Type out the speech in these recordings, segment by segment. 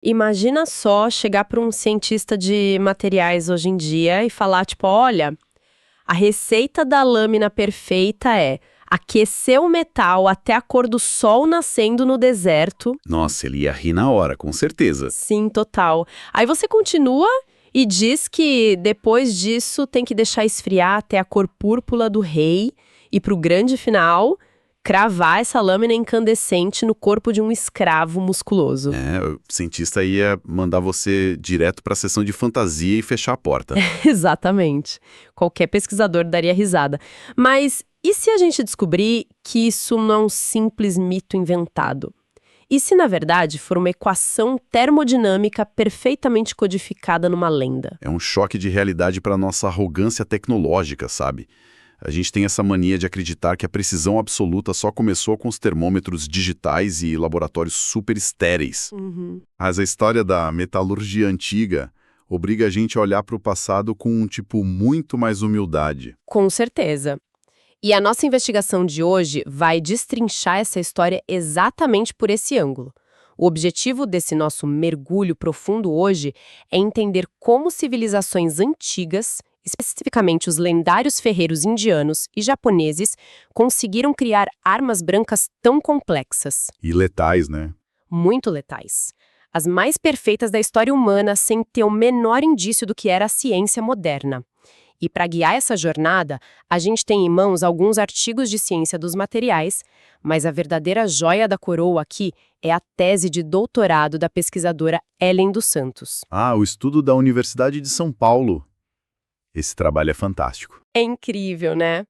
Imagina só chegar para um cientista de materiais hoje em dia e falar, tipo, olha, a receita da lâmina perfeita é aquecer o metal até a cor do sol nascendo no deserto. Nossa, ele ia rir na hora, com certeza. Sim, total. Aí você continua e diz que depois disso tem que deixar esfriar até a cor púrpura do rei e pro grande final, cravar essa lâmina incandescente no corpo de um escravo musculoso. O cientista ia mandar você direto para a sessão de fantasia e fechar a porta. Exatamente. Qualquer pesquisador daria risada. Mas e se a gente descobrir que isso não é um simples mito inventado? E se, na verdade, for uma equação termodinâmica perfeitamente codificada numa lenda? É um choque de realidade para nossa arrogância tecnológica, sabe? A gente tem essa mania de acreditar que a precisão absoluta só começou com os termômetros digitais e laboratórios super estéreis. Mas a história da metalurgia antiga obriga a gente a olhar para o passado com um tipo muito mais humildade. Com certeza. E a nossa investigação de hoje vai destrinchar essa história exatamente por esse ângulo. O objetivo desse nosso mergulho profundo hoje é entender como civilizações antigas, especificamente os lendários ferreiros indianos e japoneses, conseguiram criar armas brancas tão complexas, E letais, né? muito letais. As mais perfeitas da história humana sem ter o menor indício do que era a ciência moderna. E para guiar essa jornada, a gente tem em mãos alguns artigos de ciência dos materiais, mas a verdadeira joia da coroa aqui é a tese de doutorado da pesquisadora Ellen dos Santos. O estudo da Universidade de São Paulo. Esse trabalho é fantástico. É incrível, né?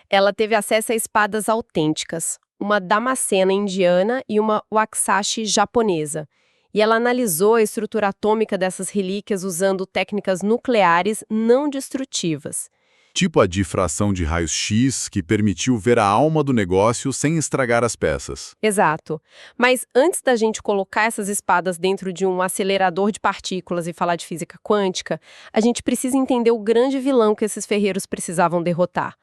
Ela teve acesso a espadas autênticas, uma Damascena indiana e uma Waxashi japonesa. E ela analisou a estrutura atômica dessas relíquias usando técnicas nucleares não destrutivas. Tipo a difração de raios-x que permitiu ver a alma do negócio sem estragar as peças. Exato. Mas antes da gente colocar essas espadas dentro de um acelerador de partículas e falar de física quântica, a gente precisa entender o grande vilão que esses ferreiros precisavam derrotar.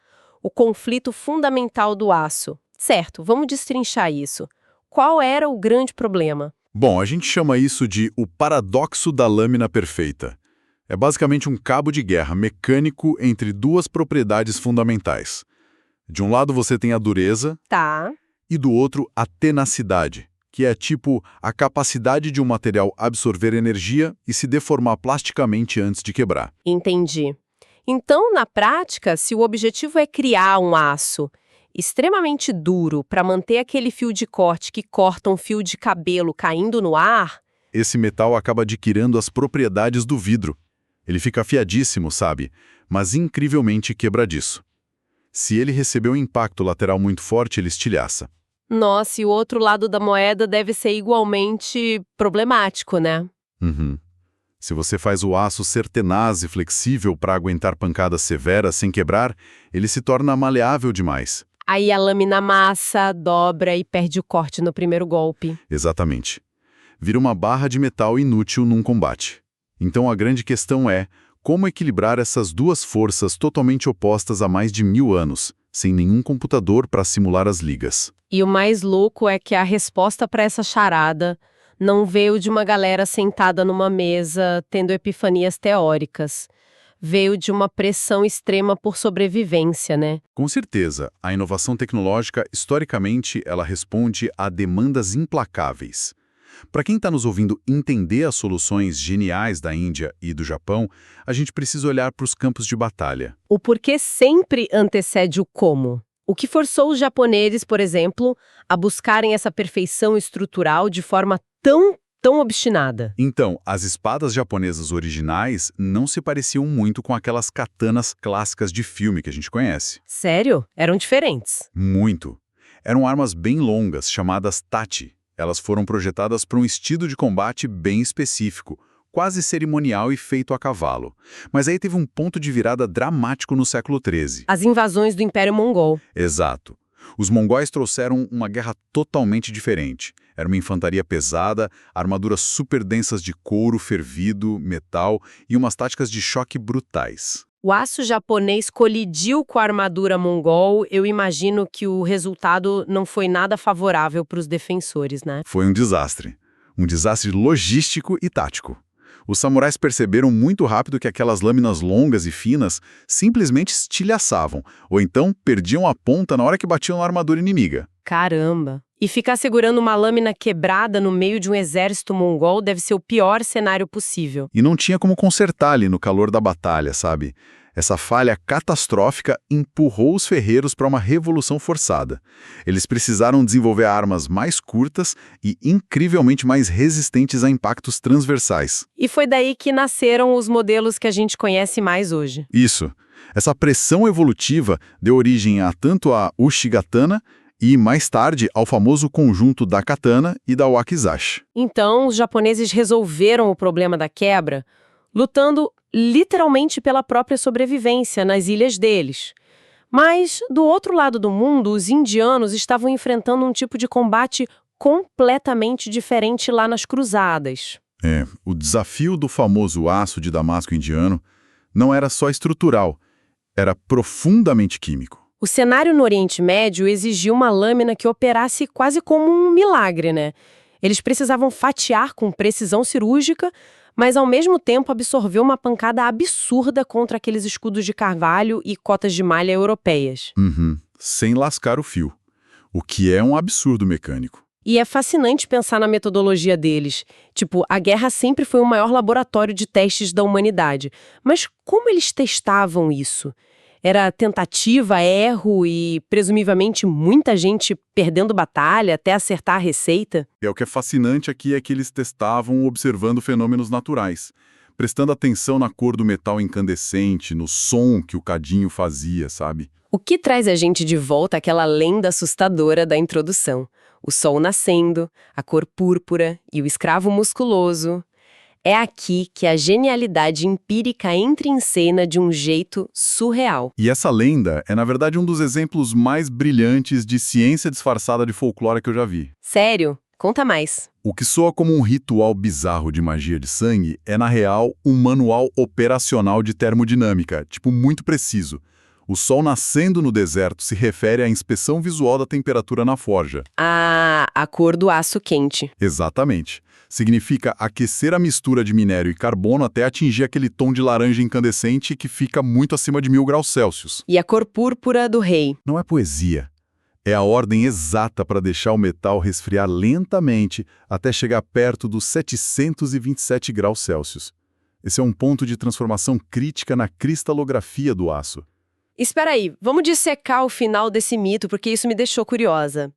O conflito fundamental do aço. Certo, vamos destrinchar isso. Qual era o grande problema? Bom, a gente chama isso de o paradoxo da lâmina perfeita. É basicamente um cabo de guerra mecânico entre duas propriedades fundamentais. De um lado você tem a dureza Tá. e do outro a tenacidade, que é tipo a capacidade de um material absorver energia e se deformar plasticamente antes de quebrar. Entendi. Então, na prática, se o objetivo é criar um aço extremamente duro para manter aquele fio de corte que corta um fio de cabelo caindo no ar, Esse metal acaba adquirindo as propriedades do vidro. Ele fica afiadíssimo, sabe? Mas incrivelmente quebradiço. Se ele receber um impacto lateral muito forte, ele estilhaça. nossa, e o outro lado da moeda deve ser igualmente problemático, né? Uhum. Se você faz o aço ser tenaz e flexível para aguentar pancadas severas sem quebrar, ele se torna maleável demais. Aí a lâmina amassa, dobra e perde o corte no primeiro golpe. Exatamente. Vira uma barra de metal inútil num combate. Então a grande questão é como equilibrar essas duas forças totalmente opostas há mais de 1000 anos, sem nenhum computador para simular as ligas. E o mais louco é que a resposta para essa charada não veio de uma galera sentada numa mesa tendo epifanias teóricas. Veio de uma pressão extrema por sobrevivência, né? Com certeza, a inovação tecnológica, historicamente, ela responde a demandas implacáveis. Para quem está nos ouvindo entender as soluções geniais da Índia e do Japão, a gente precisa olhar para os campos de batalha. O porquê sempre antecede o como. O que forçou os japoneses, por exemplo, a buscarem essa perfeição estrutural de forma tão obstinada. Então, as espadas japonesas originais não se pareciam muito com aquelas katanas clássicas de filme que a gente conhece. Sério? Eram diferentes. Muito. Eram armas bem longas, chamadas tachi. Elas foram projetadas para um estilo de combate bem específico, quase cerimonial e feito a cavalo. Mas aí teve um ponto de virada dramático no século XIII. As invasões do Império Mongol. Exato. Os mongóis trouxeram uma guerra totalmente diferente. Era uma infantaria pesada, armaduras super densas de couro fervido, metal e umas táticas de choque brutais. O aço japonês colidiu com a armadura mongol. Eu imagino que o resultado não foi nada favorável para os defensores, né? Foi um desastre. Um desastre logístico e tático. Os samurais perceberam muito rápido que aquelas lâminas longas e finas simplesmente estilhaçavam, ou então perdiam a ponta na hora que batiam na armadura inimiga. Caramba! E ficar segurando uma lâmina quebrada no meio de um exército mongol deve ser o pior cenário possível. E não tinha como consertar ali no calor da batalha, sabe? Essa falha catastrófica empurrou os ferreiros para uma revolução forçada. Eles precisaram desenvolver armas mais curtas e incrivelmente mais resistentes a impactos transversais. E foi daí que nasceram os modelos que a gente conhece mais hoje. Isso. Essa pressão evolutiva deu origem a tanto a Uchigatana e, mais tarde, ao famoso conjunto da katana e da wakizashi. Então, os japoneses resolveram o problema da quebra lutando literalmente pela própria sobrevivência nas ilhas deles. Mas, do outro lado do mundo, os indianos estavam enfrentando um tipo de combate completamente diferente lá nas cruzadas. O desafio do famoso aço de Damasco indiano não era só estrutural, era profundamente químico. O cenário no Oriente Médio exigia uma lâmina que operasse quase como um milagre, né? Eles precisavam fatiar com precisão cirúrgica, mas ao mesmo tempo absorver uma pancada absurda contra aqueles escudos de carvalho e cotas de malha europeias. Sem lascar o fio, o que é um absurdo mecânico. E é fascinante pensar na metodologia deles. Tipo, a guerra sempre foi o maior laboratório de testes da humanidade. Mas como eles testavam isso? Era tentativa, erro e, presumivelmente, muita gente perdendo batalha até acertar a receita? O que é fascinante aqui é que eles testavam observando fenômenos naturais, prestando atenção na cor do metal incandescente, no som que o cadinho fazia, sabe? O que traz a gente de volta àquela lenda assustadora da introdução. O sol nascendo, a cor púrpura e o escravo musculoso. É aqui que a genialidade empírica entra em cena de um jeito surreal. E essa lenda é, na verdade, um dos exemplos mais brilhantes de ciência disfarçada de folclore que eu já vi. Sério? Conta mais. O que soa como um ritual bizarro de magia de sangue é, na real, um manual operacional de termodinâmica, tipo, muito preciso. O sol nascendo no deserto se refere à inspeção visual da temperatura na forja. Ah, a cor do aço quente. Exatamente. Significa aquecer a mistura de minério e carbono até atingir aquele tom de laranja incandescente que fica muito acima de 1000 graus Celsius. E a cor púrpura do rei. Não é poesia. É a ordem exata para deixar o metal resfriar lentamente até chegar perto dos 727 graus Celsius. Esse é um ponto de transformação crítica na cristalografia do aço. Espera aí, vamos dissecar o final desse mito, porque isso me deixou curiosa.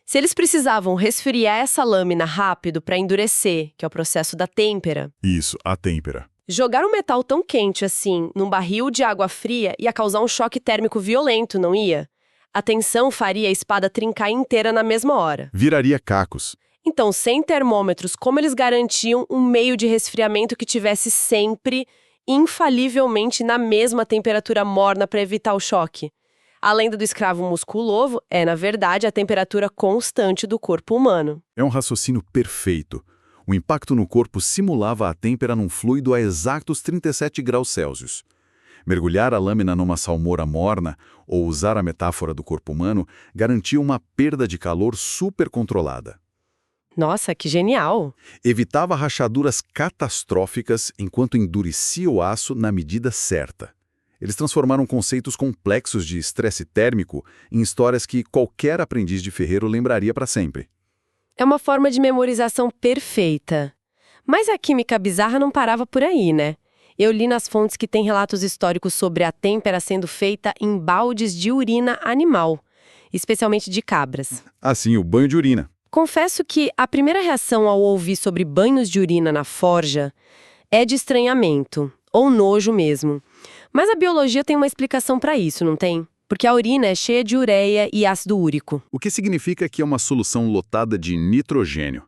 Se eles precisavam resfriar essa lâmina rápido para endurecer, que é o processo da têmpera, Isso, a têmpera. jogar um metal tão quente assim num barril de água fria ia causar um choque térmico violento, não ia? A tensão faria a espada trincar inteira na mesma hora. Viraria cacos. Então, sem termômetros, como eles garantiam um meio de resfriamento que tivesse sempre, infalivelmente, na mesma temperatura morna para evitar o choque? A lenda do escravo musculoso é, na verdade, a temperatura constante do corpo humano. É um raciocínio perfeito. O impacto no corpo simulava a têmpera num fluido a exatos 37 graus Celsius. Mergulhar a lâmina numa salmoura morna, ou usar a metáfora do corpo humano, garantia uma perda de calor super controlada. Nossa, que genial! Evitava rachaduras catastróficas enquanto endurecia o aço na medida certa. Eles transformaram conceitos complexos de estresse térmico em histórias que qualquer aprendiz de ferreiro lembraria para sempre. É uma forma de memorização perfeita. Mas a química bizarra não parava por aí, né? Eu li nas fontes que tem relatos históricos sobre a têmpera sendo feita em baldes de urina animal, especialmente de cabras. Assim, o banho de urina. Confesso que a primeira reação ao ouvir sobre banhos de urina na forja é de estranhamento, ou nojo mesmo. Mas a biologia tem uma explicação para isso, não tem? Porque a urina é cheia de ureia e ácido úrico. O que significa que é uma solução lotada de nitrogênio.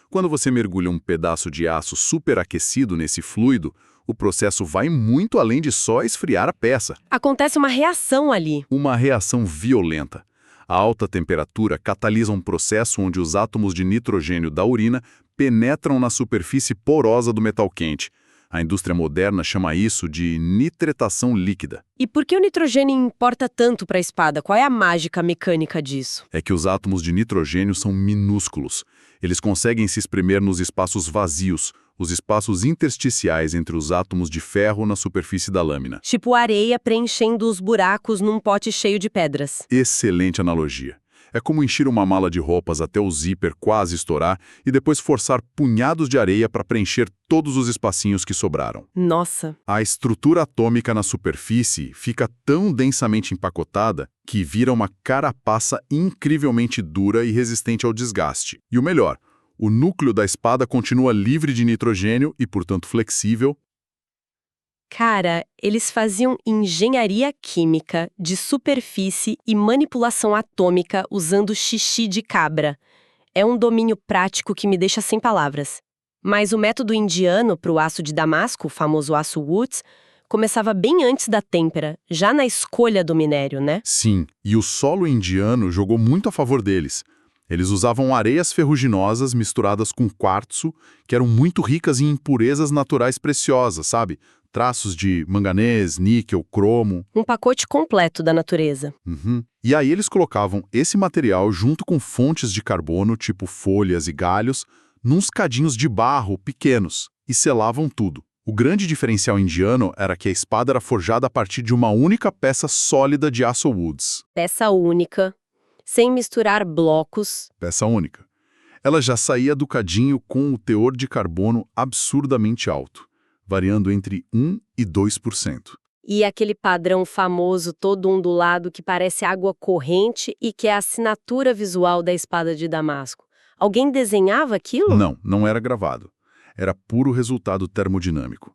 Quando você mergulha um pedaço de aço superaquecido nesse fluido, o processo vai muito além de só esfriar a peça. Acontece uma reação ali. Uma reação violenta. A alta temperatura catalisa um processo onde os átomos de nitrogênio da urina penetram na superfície porosa do metal quente. A indústria moderna chama isso de nitretação líquida. E por que o nitrogênio importa tanto para a espada? Qual é a mágica mecânica disso? É que os átomos de nitrogênio são minúsculos. Eles conseguem se espremer nos espaços vazios, os espaços intersticiais entre os átomos de ferro na superfície da lâmina. Tipo areia preenchendo os buracos num pote cheio de pedras. Excelente analogia. É como encher uma mala de roupas até o zíper quase estourar e depois forçar punhados de areia para preencher todos os espacinhos que sobraram. Nossa! A estrutura atômica na superfície fica tão densamente empacotada que vira uma carapaça incrivelmente dura e resistente ao desgaste. E o melhor, o núcleo da espada continua livre de nitrogênio e, portanto, flexível. Cara, eles faziam engenharia química de superfície e manipulação atômica usando xixi de cabra. É um domínio prático que me deixa sem palavras. Mas o método indiano para o aço de Damasco, o famoso aço Woods, começava bem antes da têmpera, já na escolha do minério, né? Sim, e o solo indiano jogou muito a favor deles. Eles usavam areias ferruginosas misturadas com quartzo, que eram muito ricas em impurezas naturais preciosas, sabe? Traços de manganês, níquel, cromo. Um pacote completo da natureza. Uhum. E aí eles colocavam esse material junto com fontes de carbono, tipo folhas e galhos, nos cadinhos de barro pequenos, e selavam tudo. O grande diferencial indiano era que a espada era forjada a partir de uma única peça sólida de aço Woods. Peça única, sem misturar blocos. Peça única. Ela já saía do cadinho com o teor de carbono absurdamente alto, variando entre 1% e 2%. E aquele padrão famoso todo ondulado que parece água corrente e que é a assinatura visual da espada de Damasco. Alguém desenhava aquilo? Não, não era gravado. Era puro resultado termodinâmico.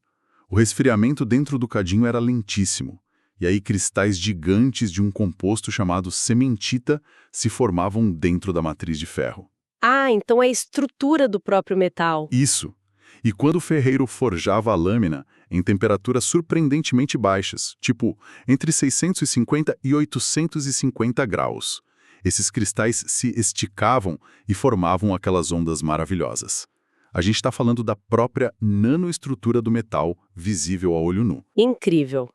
O resfriamento dentro do cadinho era lentíssimo, e aí cristais gigantes de um composto chamado cementita se formavam dentro da matriz de ferro. Ah, então é a estrutura do próprio metal. Isso. E quando o ferreiro forjava a lâmina em temperaturas surpreendentemente baixas, tipo entre 650 e 850 graus, esses cristais se esticavam e formavam aquelas ondas maravilhosas. A gente está falando da própria nanoestrutura do metal, visível a olho nu. Incrível.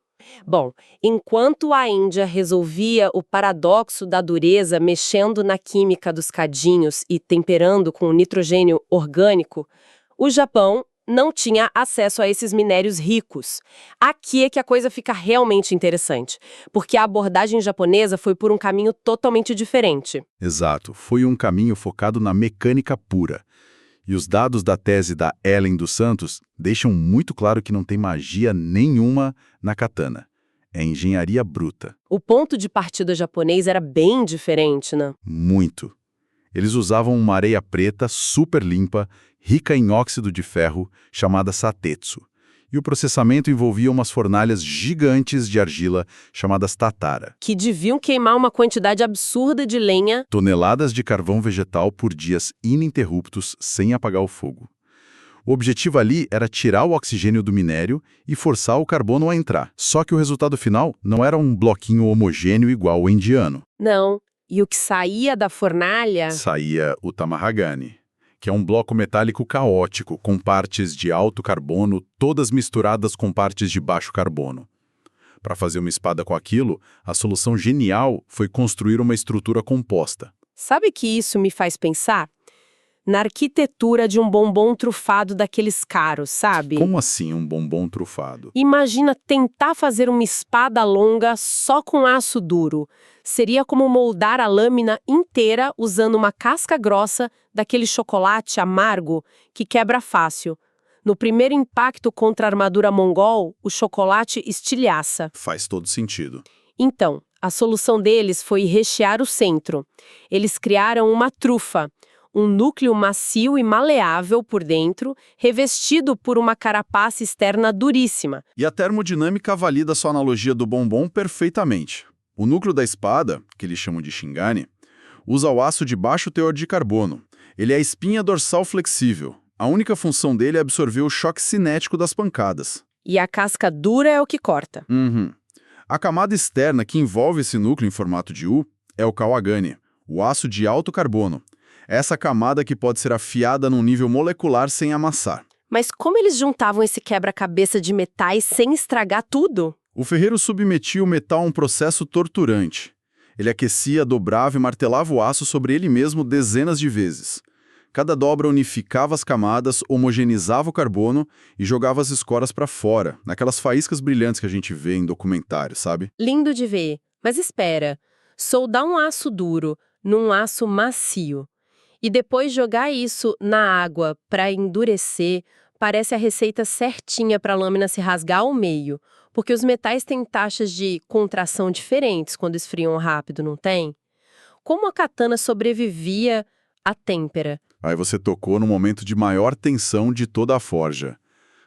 Bom, enquanto a Índia resolvia o paradoxo da dureza mexendo na química dos cadinhos e temperando com nitrogênio orgânico, o Japão não tinha acesso a esses minérios ricos. Aqui é que a coisa fica realmente interessante, porque a abordagem japonesa foi por um caminho totalmente diferente. Exato, foi um caminho focado na mecânica pura. E os dados da tese da Ellen dos Santos deixam muito claro que não tem magia nenhuma na katana. É engenharia bruta. O ponto de partida japonês era bem diferente, né? Muito. Eles usavam uma areia preta super limpa, rica em óxido de ferro, chamada satetsu. E o processamento envolvia umas fornalhas gigantes de argila, chamadas tatara. Que deviam queimar uma quantidade absurda de lenha. Toneladas de carvão vegetal por dias ininterruptos, sem apagar o fogo. O objetivo ali era tirar o oxigênio do minério e forçar o carbono a entrar. Só que o resultado final não era um bloquinho homogêneo igual ao indiano. Não. E o que saía da fornalha... Saía o tamahagani, que é um bloco metálico caótico, com partes de alto carbono, todas misturadas com partes de baixo carbono. Para fazer uma espada com aquilo, a solução genial foi construir uma estrutura composta. Sabe que isso me faz pensar? Na arquitetura de um bombom trufado daqueles caros, sabe? Como assim um bombom trufado? Imagina tentar fazer uma espada longa só com aço duro. Seria como moldar a lâmina inteira usando uma casca grossa daquele chocolate amargo que quebra fácil. No primeiro impacto contra a armadura mongol, o chocolate estilhaça. Faz todo sentido. Então, a solução deles foi rechear o centro. Eles criaram uma trufa, um núcleo macio e maleável por dentro, revestido por uma carapaça externa duríssima. E a termodinâmica valida sua analogia do bombom perfeitamente. O núcleo da espada, que eles chamam de shingane, usa o aço de baixo teor de carbono. Ele é a espinha dorsal flexível. A única função dele é absorver o choque cinético das pancadas. E a casca dura é o que corta. A camada externa que envolve esse núcleo em formato de U é o kawagane, o aço de alto carbono. Essa camada que pode ser afiada num nível molecular sem amassar. Mas como eles juntavam esse quebra-cabeça de metais sem estragar tudo? O ferreiro submetia o metal a um processo torturante. Ele aquecia, dobrava e martelava o aço sobre ele mesmo dezenas de vezes. Cada dobra unificava as camadas, homogeneizava o carbono e jogava as esporas para fora, naquelas faíscas brilhantes que a gente vê em documentários, sabe? Lindo de ver. Mas espera, soldar um aço duro num aço macio e depois jogar isso na água para endurecer parece a receita certinha para a lâmina se rasgar ao meio, porque os metais têm taxas de contração diferentes quando esfriam rápido, não tem? Como a katana sobrevivia à têmpera? Aí você tocou no momento de maior tensão de toda a forja,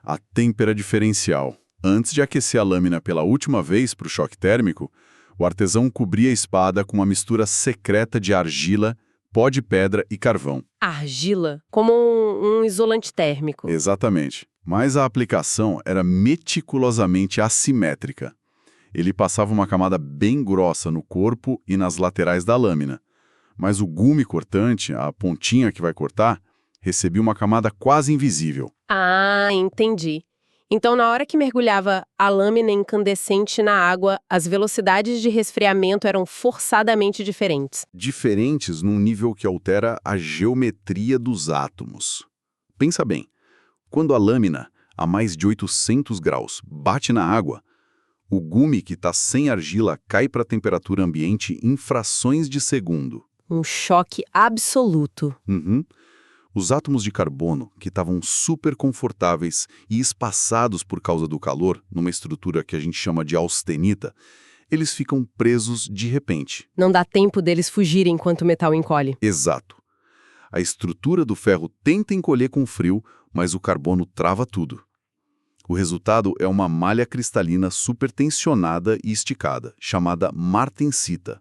a têmpera diferencial. Antes de aquecer a lâmina pela última vez para o choque térmico, o artesão cobria a espada com uma mistura secreta de argila, pó de pedra e carvão. Argila, como um isolante térmico. Exatamente. Mas a aplicação era meticulosamente assimétrica. Ele passava uma camada bem grossa no corpo e nas laterais da lâmina. Mas o gume cortante, a pontinha que vai cortar, recebia uma camada quase invisível. Ah, entendi. Então, na hora que mergulhava a lâmina incandescente na água, as velocidades de resfriamento eram forçadamente diferentes. Diferentes num nível que altera a geometria dos átomos. Pensa bem, quando a lâmina, a mais de 800 graus, bate na água, o gume que está sem argila cai para a temperatura ambiente em frações de segundo. Um choque absoluto. Uhum. Os átomos de carbono, que estavam super confortáveis e espaçados por causa do calor, numa estrutura que a gente chama de austenita, eles ficam presos de repente. Não dá tempo deles fugirem enquanto o metal encolhe. Exato. A estrutura do ferro tenta encolher com frio, mas o carbono trava tudo. O resultado é uma malha cristalina supertensionada e esticada, chamada martensita.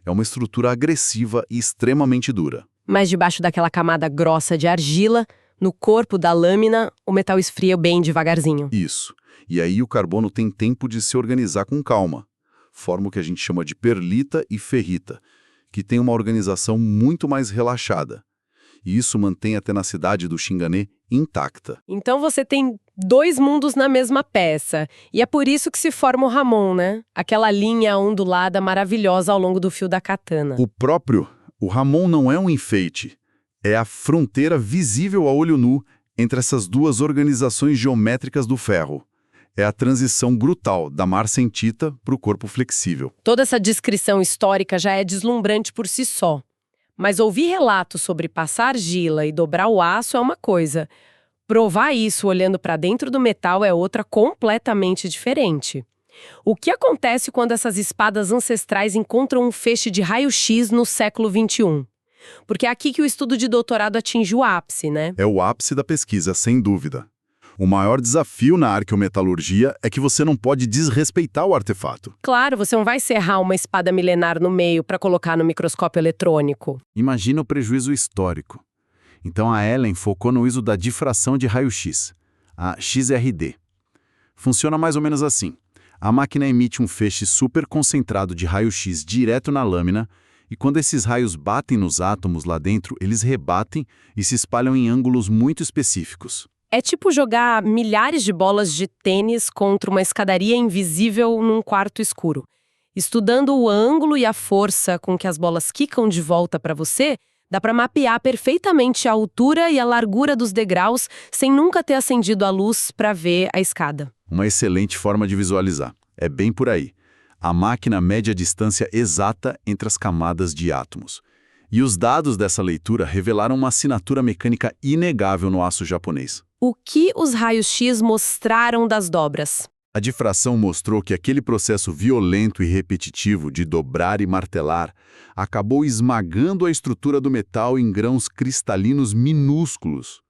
É uma estrutura agressiva e extremamente dura. Mas debaixo daquela camada grossa de argila, no corpo da lâmina, o metal esfria bem devagarzinho. Isso. E aí o carbono tem tempo de se organizar com calma. Forma o que a gente chama de perlita e ferrita, que tem uma organização muito mais relaxada. E isso mantém a tenacidade do Shinganê intacta. Então você tem dois mundos na mesma peça. E é por isso que se forma o Ramon, né? Aquela linha ondulada maravilhosa ao longo do fio da katana. O Ramon não é um enfeite. É a fronteira visível a olho nu entre essas duas organizações geométricas do ferro. É a transição brutal da martensita para o corpo flexível. Toda essa descrição histórica já é deslumbrante por si só. Mas ouvir relatos sobre passar argila e dobrar o aço é uma coisa. Provar isso olhando para dentro do metal é outra completamente diferente. O que acontece quando essas espadas ancestrais encontram um feixe de raio-x no século XXI? Porque é aqui que o estudo de doutorado atinge o ápice, né? É o ápice da pesquisa, sem dúvida. O maior desafio na arqueometalurgia é que você não pode desrespeitar o artefato. Claro, você não vai serrar uma espada milenar no meio para colocar no microscópio eletrônico. Imagina o prejuízo histórico. Então a Ellen focou no uso da difração de raio-x, a XRD. Funciona mais ou menos assim. A máquina emite um feixe super concentrado de raio-x direto na lâmina, e quando esses raios batem nos átomos lá dentro, eles rebatem e se espalham em ângulos muito específicos. É tipo jogar milhares de bolas de tênis contra uma escadaria invisível num quarto escuro. Estudando o ângulo e a força com que as bolas quicam de volta para você, dá para mapear perfeitamente a altura e a largura dos degraus sem nunca ter acendido a luz para ver a escada. Uma excelente forma de visualizar. É bem por aí. A máquina mede a distância exata entre as camadas de átomos. E os dados dessa leitura revelaram uma assinatura mecânica inegável no aço japonês. O que os raios-x mostraram das dobras? A difração mostrou que aquele processo violento e repetitivo de dobrar e martelar acabou esmagando a estrutura do metal em grãos cristalinos minúsculos.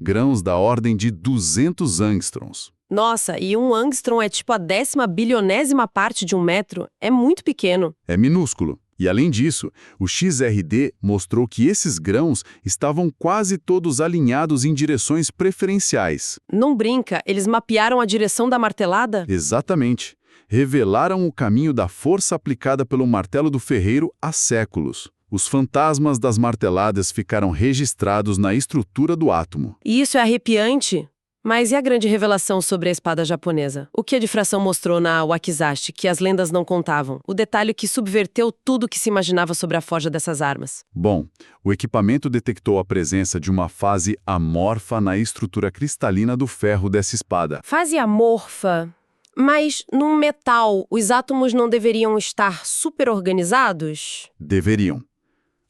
Grãos da ordem de 200 angstroms. Nossa, e um angstrom é tipo a 10ª bilionésima parte de um metro. É muito pequeno. É minúsculo. E além disso, o XRD mostrou que esses grãos estavam quase todos alinhados em direções preferenciais. Não brinca, eles mapearam a direção da martelada? Exatamente. Revelaram o caminho da força aplicada pelo martelo do ferreiro há séculos. Os fantasmas das marteladas ficaram registrados na estrutura do átomo. E isso é arrepiante. Mas e a grande revelação sobre a espada japonesa? O que a difração mostrou na Wakizashi, que as lendas não contavam? O detalhe que subverteu tudo que se imaginava sobre a forja dessas armas. Bom, o equipamento detectou a presença de uma fase amorfa na estrutura cristalina do ferro dessa espada. Fase amorfa. Mas num metal, os átomos não deveriam estar super organizados? Deveriam.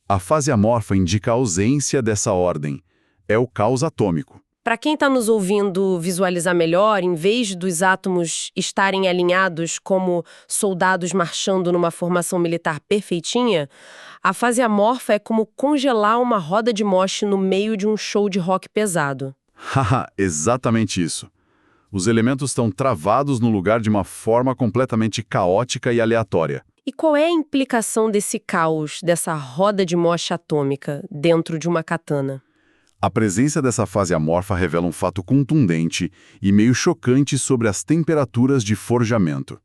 A fase amorfa indica a ausência dessa ordem. É o caos atômico. Para quem está nos ouvindo visualizar melhor, em vez dos átomos estarem alinhados como soldados marchando numa formação militar perfeitinha, a fase amorfa é como congelar uma roda de moche no meio de um show de rock pesado. Haha, exatamente isso. Os elementos estão travados no lugar de uma forma completamente caótica e aleatória. E qual é a implicação desse caos, dessa roda de moche atômica, dentro de uma katana? A presença dessa fase amorfa revela um fato contundente e meio chocante sobre as temperaturas de forjamento.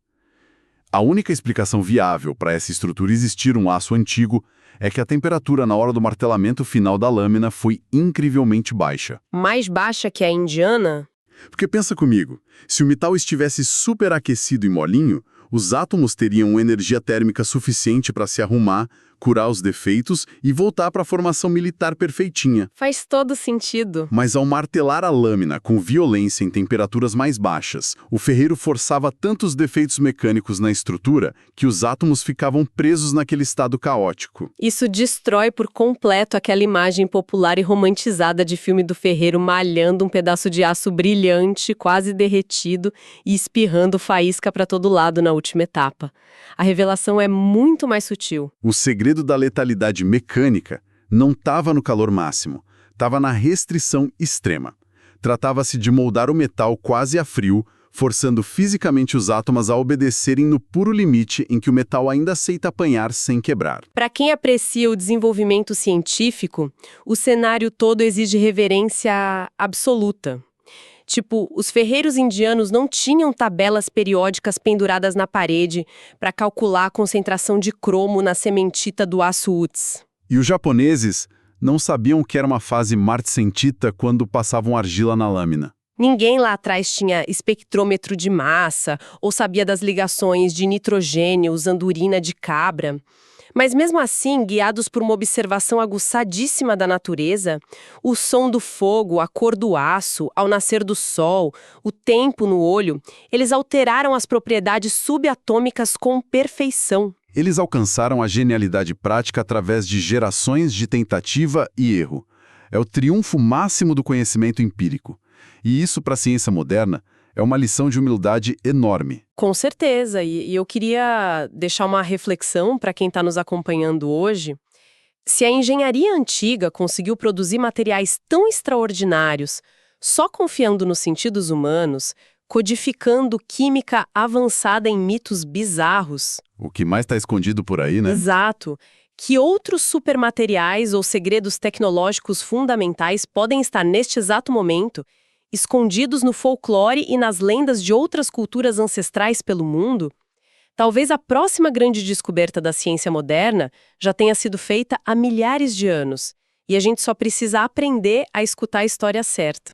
A única explicação viável para essa estrutura existir um aço antigo é que a temperatura na hora do martelamento final da lâmina foi incrivelmente baixa. Mais baixa que a indiana? Porque pensa comigo, se o metal estivesse superaquecido e molinho, os átomos teriam energia térmica suficiente para se arrumar, curar os defeitos e voltar para a formação militar perfeitinha. Faz todo sentido. Mas ao martelar a lâmina com violência em temperaturas mais baixas, o ferreiro forçava tantos defeitos mecânicos na estrutura que os átomos ficavam presos naquele estado caótico. Isso destrói por completo aquela imagem popular e romantizada de filme do ferreiro malhando um pedaço de aço brilhante, quase derretido e espirrando faísca para todo lado na última etapa. A revelação é muito mais sutil. O segredo da letalidade mecânica não estava no calor máximo, estava na restrição extrema. Tratava-se de moldar o metal quase a frio, forçando fisicamente os átomos a obedecerem no puro limite em que o metal ainda aceita apanhar sem quebrar. Para quem aprecia o desenvolvimento científico, o cenário todo exige reverência absoluta. Tipo, os ferreiros indianos não tinham tabelas periódicas penduradas na parede para calcular a concentração de cromo na sementita do aço UTS. E os japoneses não sabiam o que era uma fase martensita quando passavam argila na lâmina. Ninguém lá atrás tinha espectrômetro de massa ou sabia das ligações de nitrogênio usando urina de cabra. Mas mesmo assim, guiados por uma observação aguçadíssima da natureza, o som do fogo, a cor do aço, ao nascer do sol, o tempo no olho, eles alteraram as propriedades subatômicas com perfeição. Eles alcançaram a genialidade prática através de gerações de tentativa e erro. É o triunfo máximo do conhecimento empírico. E isso, para a ciência moderna, é uma lição de humildade enorme. Com certeza, e eu queria deixar uma reflexão para quem está nos acompanhando hoje. Se a engenharia antiga conseguiu produzir materiais tão extraordinários, só confiando nos sentidos humanos, codificando química avançada em mitos bizarros. O que mais está escondido por aí, né? Exato. Que outros supermateriais ou segredos tecnológicos fundamentais podem estar neste exato momento escondidos no folclore e nas lendas de outras culturas ancestrais pelo mundo? Talvez a próxima grande descoberta da ciência moderna já tenha sido feita há milhares de anos, e a gente só precisa aprender a escutar a história certa.